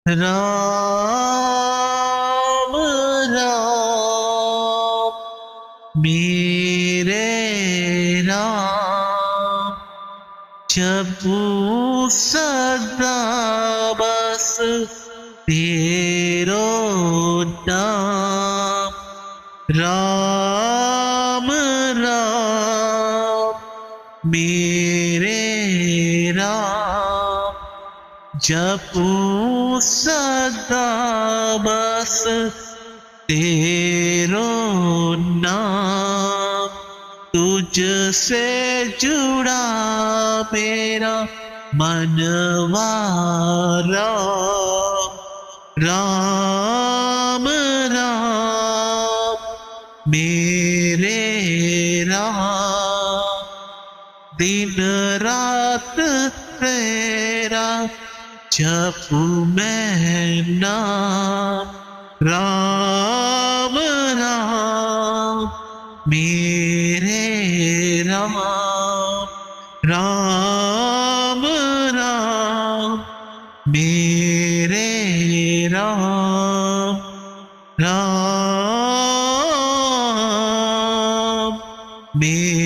राम राम मेरे राम जपू सदा बस तेरो नाम। राम राम मेरे राम जपू सदा बस तेरो नाम। तुझसे जुड़ा मेरा मनवारा। राम राम मेरे राम दिन रात तेरा जपू मैं नाम। राम राम मेरे राम। राम राम मेरे राम। राम मेरे